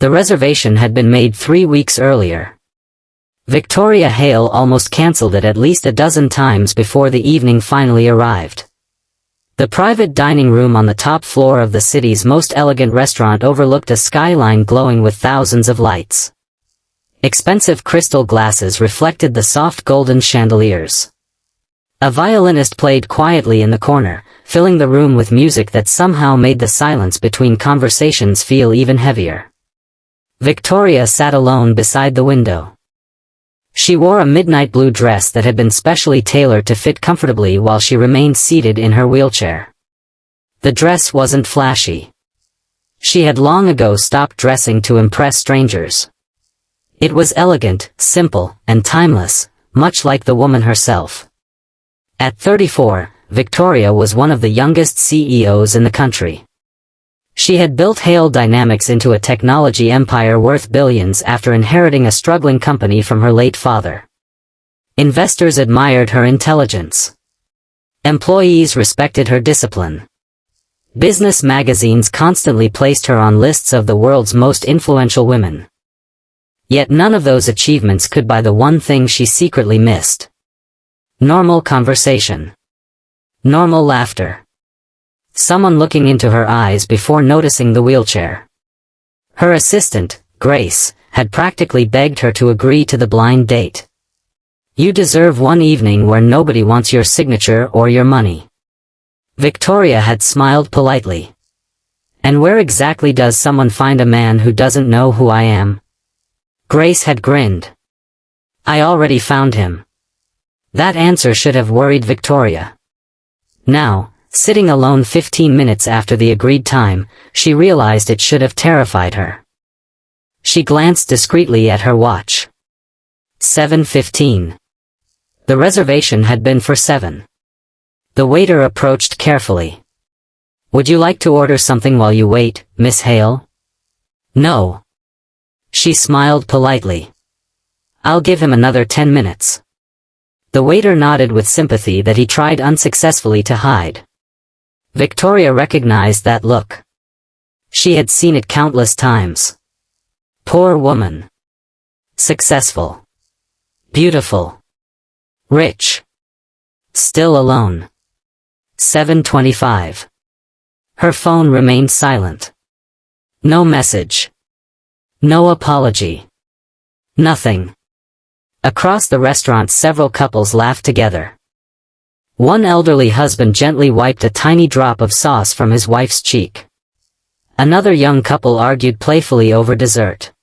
The reservation had been made 3 weeks earlier. Victoria Hale almost cancelled it at least a dozen times before the evening finally arrived. The private dining room on the top floor of the city's most elegant restaurant overlooked a skyline glowing with thousands of lights. Expensive crystal glasses reflected the soft golden chandeliers. A violinist played quietly in the corner, filling the room with music that somehow made the silence between conversations feel even heavier. Victoria sat alone beside the window. She wore a midnight blue dress that had been specially tailored to fit comfortably while she remained seated in her wheelchair. The dress wasn't flashy. She had long ago stopped dressing to impress strangers. It was elegant, simple, and timeless, much like the woman herself. At 34, Victoria was one of the youngest CEOs in the country. She had built Hale Dynamics into a technology empire worth billions after inheriting a struggling company from her late father. Investors admired her intelligence. Employees respected her discipline. Business magazines constantly placed her on lists of the world's most influential women. Yet none of those achievements could buy the one thing she secretly missed. Normal conversation. Normal laughter. Someone looking into her eyes before noticing the wheelchair. Her assistant, Grace, had practically begged her to agree to the blind date. You deserve one evening where nobody wants your signature or your money. Victoria had smiled politely. And where exactly does someone find a man who doesn't know who I am? Grace had grinned. I already found him. That answer should have worried Victoria. Now, sitting alone 15 minutes after the agreed time, she realized it should have terrified her. She glanced discreetly at her watch. 7:15. The reservation had been for 7. The waiter approached carefully. Would you like to order something while you wait, Miss Hale? No. She smiled politely. I'll give him another 10 minutes. The waiter nodded with sympathy that he tried unsuccessfully to hide. Victoria recognized that look. She had seen it countless times. Poor woman. Successful. Beautiful. Rich. Still alone. 7:25. Her phone remained silent. No message. No apology. Nothing. Across the restaurant several couples laughed together. One elderly husband gently wiped a tiny drop of sauce from his wife's cheek. Another young couple argued playfully over dessert.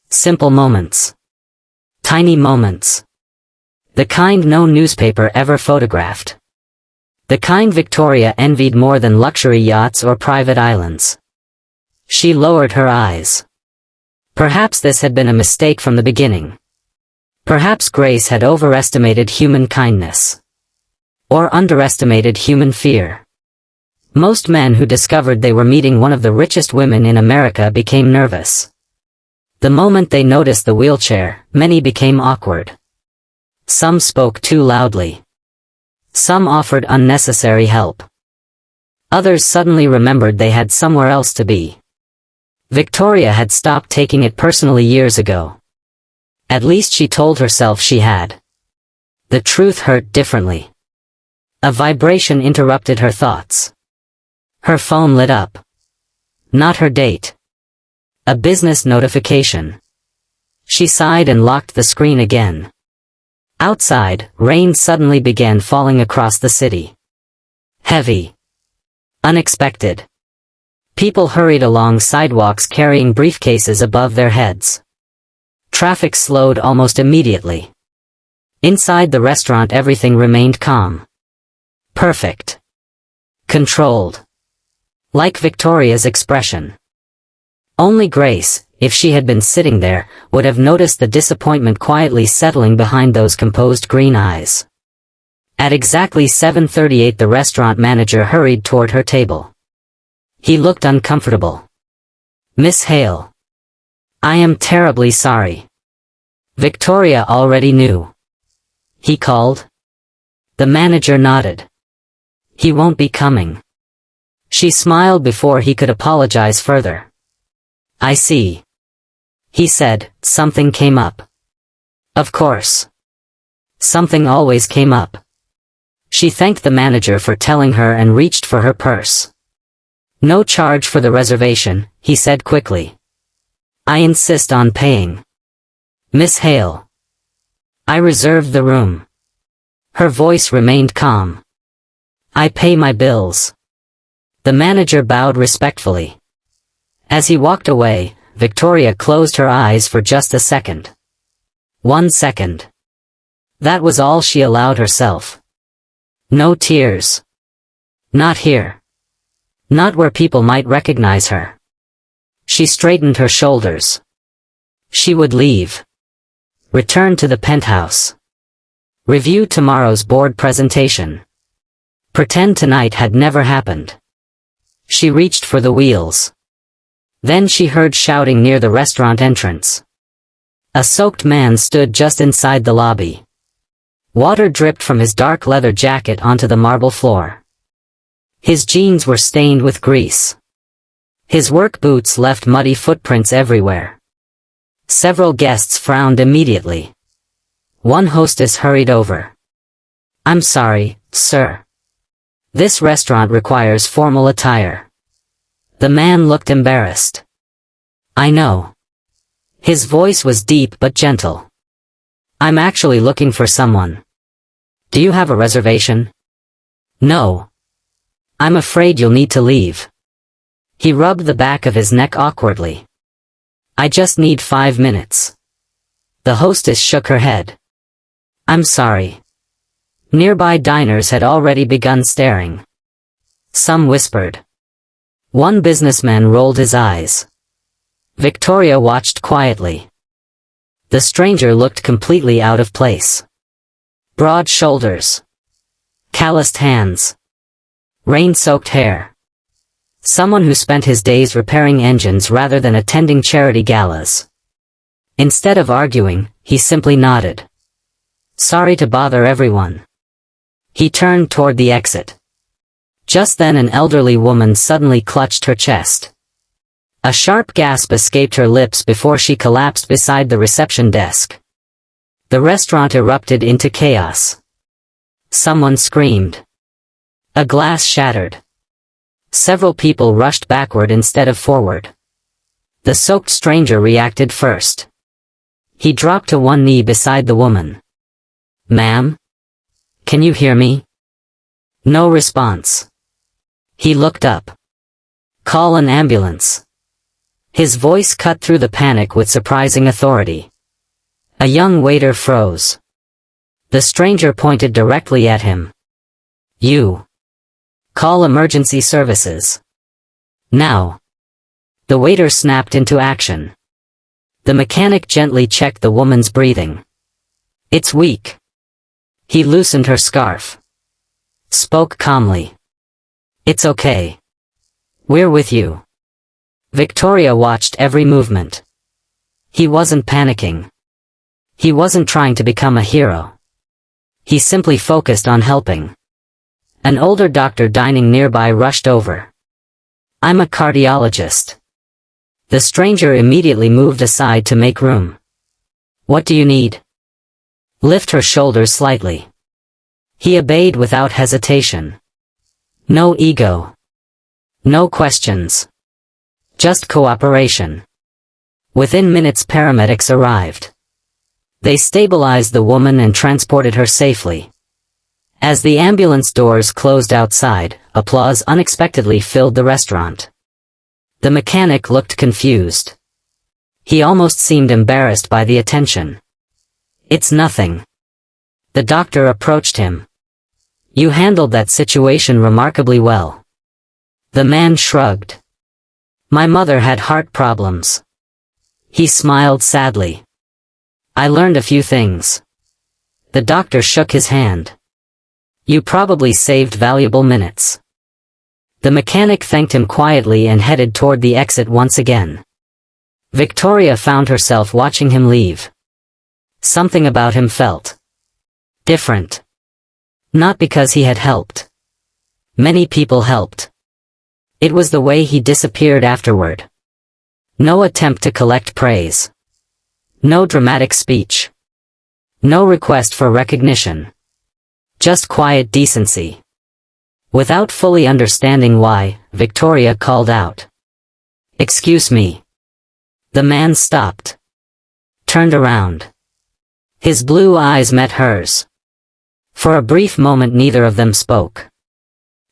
Simple moments. Tiny moments. The kind no newspaper ever photographed. The kind Victoria envied more than luxury yachts or private islands. She lowered her eyes. Perhaps this had been a mistake from the beginning. Perhaps Grace had overestimated human kindness. Or underestimated human fear. Most men who discovered they were meeting one of the richest women in America became nervous. The moment they noticed the wheelchair, many became awkward. Some spoke too loudly. Some offered unnecessary help. Others suddenly remembered they had somewhere else to be. Victoria had stopped taking it personally years ago. At least she told herself she had. The truth hurt differently. A vibration interrupted her thoughts. Her phone lit up. Not her date. A business notification. She sighed and locked the screen again. Outside, rain suddenly began falling across the city. Heavy. Unexpected. People hurried along sidewalks carrying briefcases above their heads. Traffic slowed almost immediately. Inside the restaurant everything remained calm. Perfect. Controlled. Like Victoria's expression. Only Grace, if she had been sitting there, would have noticed the disappointment quietly settling behind those composed green eyes. At exactly 7:38 the restaurant manager hurried toward her table. He looked uncomfortable. Miss Hale. I am terribly sorry. Victoria already knew. He called. The manager nodded. He won't be coming. She smiled before he could apologize further. I see. He said. Something came up. Of course. Something always came up. She thanked the manager for telling her and reached for her purse. No charge for the reservation, he said quickly. I insist on paying. Miss Hale. I reserved the room. Her voice remained calm. I pay my bills. The manager bowed respectfully. As he walked away, Victoria closed her eyes for just a second. 1 second. That was all she allowed herself. No tears. Not here. Not where people might recognize her. She straightened her shoulders. She would leave. Return to the penthouse. Review tomorrow's board presentation. Pretend tonight had never happened. She reached for the wheels. Then she heard shouting near the restaurant entrance. A soaked man stood just inside the lobby. Water dripped from his dark leather jacket onto the marble floor. His jeans were stained with grease. His work boots left muddy footprints everywhere. Several guests frowned immediately. One hostess hurried over. I'm sorry, sir. This restaurant requires formal attire. The man looked embarrassed. I know. His voice was deep but gentle. I'm actually looking for someone. Do you have a reservation? No. I'm afraid you'll need to leave. He rubbed the back of his neck awkwardly. I just need 5 minutes. The hostess shook her head. I'm sorry. Nearby diners had already begun staring. Some whispered. One businessman rolled his eyes. Victoria watched quietly. The stranger looked completely out of place. Broad shoulders. Calloused hands. Rain-soaked hair. Someone who spent his days repairing engines rather than attending charity galas. Instead of arguing, he simply nodded. Sorry to bother everyone. He turned toward the exit. Just then an elderly woman suddenly clutched her chest. A sharp gasp escaped her lips before she collapsed beside the reception desk. The restaurant erupted into chaos. Someone screamed. A glass shattered. Several people rushed backward instead of forward. The soaked stranger reacted first. He dropped to one knee beside the woman. Ma'am? Can you hear me? No response. He looked up. Call an ambulance. His voice cut through the panic with surprising authority. A young waiter froze. The stranger pointed directly at him. You. Call emergency services. Now. The waiter snapped into action. The mechanic gently checked the woman's breathing. It's weak. He loosened her scarf. Spoke calmly. It's okay. We're with you. Victoria watched every movement. He wasn't panicking. He wasn't trying to become a hero. He simply focused on helping. An older doctor dining nearby rushed over. I'm a cardiologist. The stranger immediately moved aside to make room. What do you need? Lift her shoulders slightly. He obeyed without hesitation. No ego. No questions. Just cooperation. Within minutes paramedics arrived. They stabilized the woman and transported her safely. As the ambulance doors closed outside, applause unexpectedly filled the restaurant. The mechanic looked confused. He almost seemed embarrassed by the attention. It's nothing. The doctor approached him. You handled that situation remarkably well. The man shrugged. My mother had heart problems. He smiled sadly. I learned a few things. The doctor shook his hand. You probably saved valuable minutes. The mechanic thanked him quietly and headed toward the exit once again. Victoria found herself watching him leave. Something about him felt different. Not because he had helped. Many people helped. It was the way he disappeared afterward. No attempt to collect praise. No dramatic speech. No request for recognition. Just quiet decency. Without fully understanding why, Victoria called out. "Excuse me." The man stopped. Turned around. His blue eyes met hers. For a brief moment neither of them spoke.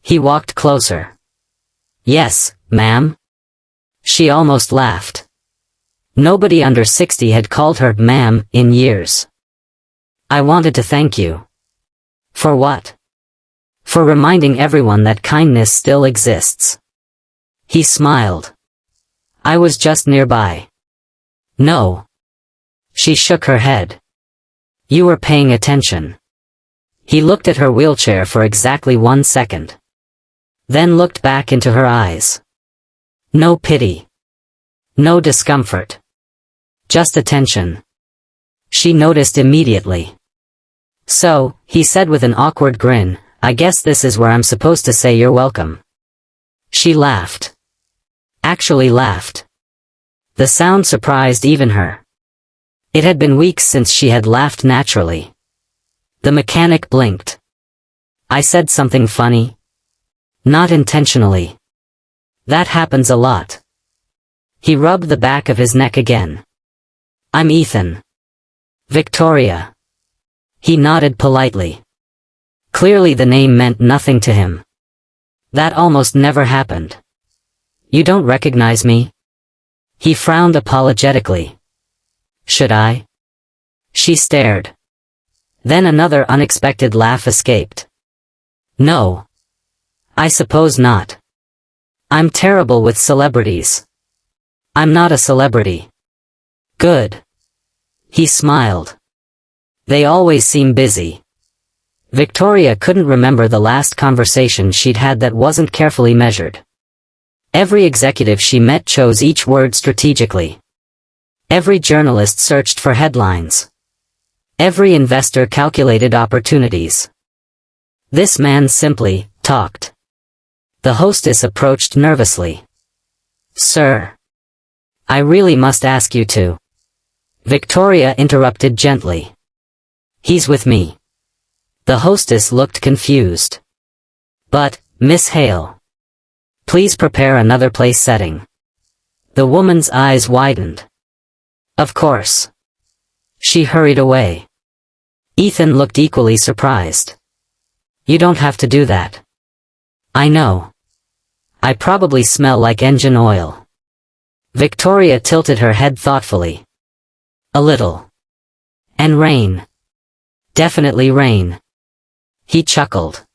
He walked closer. "Yes, ma'am?" She almost laughed. Nobody under 60 had called her ma'am in years. "I wanted to thank you." "For what?" "For reminding everyone that kindness still exists." He smiled. "I was just nearby." "No." She shook her head. "You were paying attention." He looked at her wheelchair for exactly 1 second. Then looked back into her eyes. No pity. No discomfort. Just attention. She noticed immediately. "So," he said with an awkward grin, "I guess this is where I'm supposed to say you're welcome." She laughed. Actually laughed. The sound surprised even her. It had been weeks since she had laughed naturally. The mechanic blinked. "I said something funny?" "Not intentionally." "That happens a lot." He rubbed the back of his neck again. "I'm Ethan." "Victoria." He nodded politely. Clearly the name meant nothing to him. That almost never happened. "You don't recognize me?" He frowned apologetically. "Should I?" She stared. Then another unexpected laugh escaped. "No. I suppose not. I'm terrible with celebrities." "I'm not a celebrity." "Good." He smiled. "They always seem busy." Victoria couldn't remember the last conversation she'd had that wasn't carefully measured. Every executive she met chose each word strategically. Every journalist searched for headlines. Every investor calculated opportunities. This man simply talked. The hostess approached nervously. "Sir. I really must ask you to." Victoria interrupted gently. "He's with me." The hostess looked confused. "But, Miss Hale. Please prepare another place setting." The woman's eyes widened. "Of course." She hurried away. Ethan looked equally surprised. "You don't have to do that." "I know. I probably smell like engine oil." Victoria tilted her head thoughtfully. "A little. And rain. Definitely rain." He chuckled.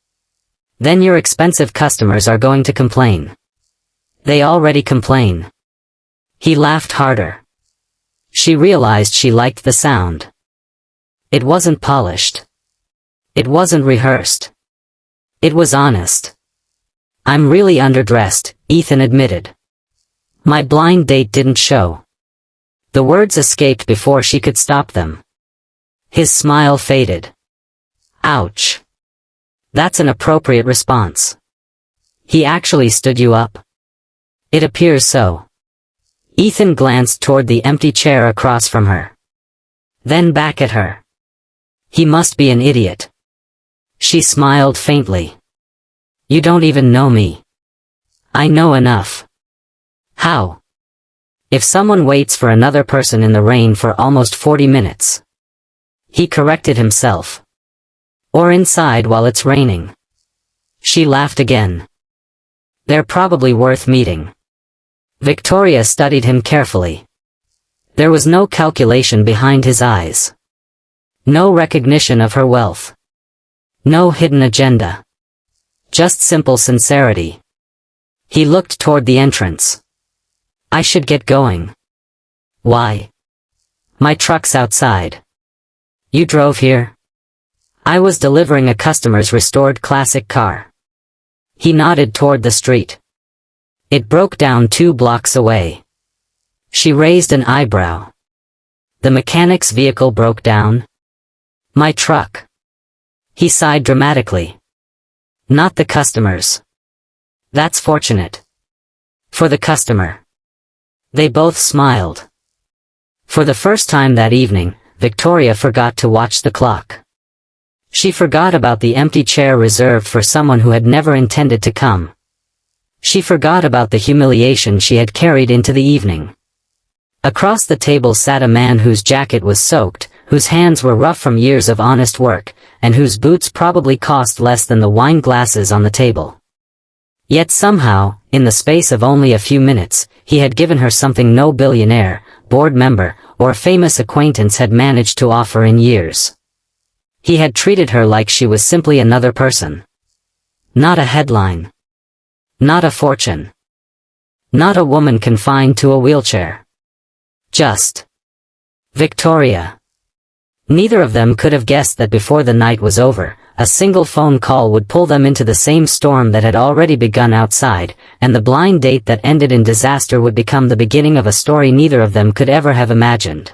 "Then your expensive customers are going to complain." "They already complain." He laughed harder. She realized she liked the sound. It wasn't polished. It wasn't rehearsed. It was honest. "I'm really underdressed," Ethan admitted. "My blind date didn't show." The words escaped before she could stop them. His smile faded. "Ouch. That's an appropriate response." "He actually stood you up?" "It appears so." Ethan glanced toward the empty chair across from her. Then back at her. "He must be an idiot." She smiled faintly. "You don't even know me." "I know enough." "How?" "If someone waits for another person in the rain for almost 40 minutes. He corrected himself. "Or inside while it's raining." She laughed again. "They're probably worth meeting." Victoria studied him carefully. There was no calculation behind his eyes. No recognition of her wealth. No hidden agenda. Just simple sincerity. He looked toward the entrance. "I should get going." "Why?" "My truck's outside." "You drove here?" "I was delivering a customer's restored classic car." He nodded toward the street. "It broke down 2 blocks away." She raised an eyebrow. "The mechanic's vehicle broke down?" "My truck." He sighed dramatically. "Not the customer's." "That's fortunate." "For the customer." They both smiled. For the first time that evening, Victoria forgot to watch the clock. She forgot about the empty chair reserved for someone who had never intended to come. She forgot about the humiliation she had carried into the evening. Across the table sat a man whose jacket was soaked, whose hands were rough from years of honest work, and whose boots probably cost less than the wine glasses on the table. Yet somehow, in the space of only a few minutes, he had given her something no billionaire, board member, or famous acquaintance had managed to offer in years. He had treated her like she was simply another person. Not a headline. Not a fortune. Not a woman confined to a wheelchair. Just Victoria. Neither of them could have guessed that before the night was over, a single phone call would pull them into the same storm that had already begun outside, and the blind date that ended in disaster would become the beginning of a story neither of them could ever have imagined.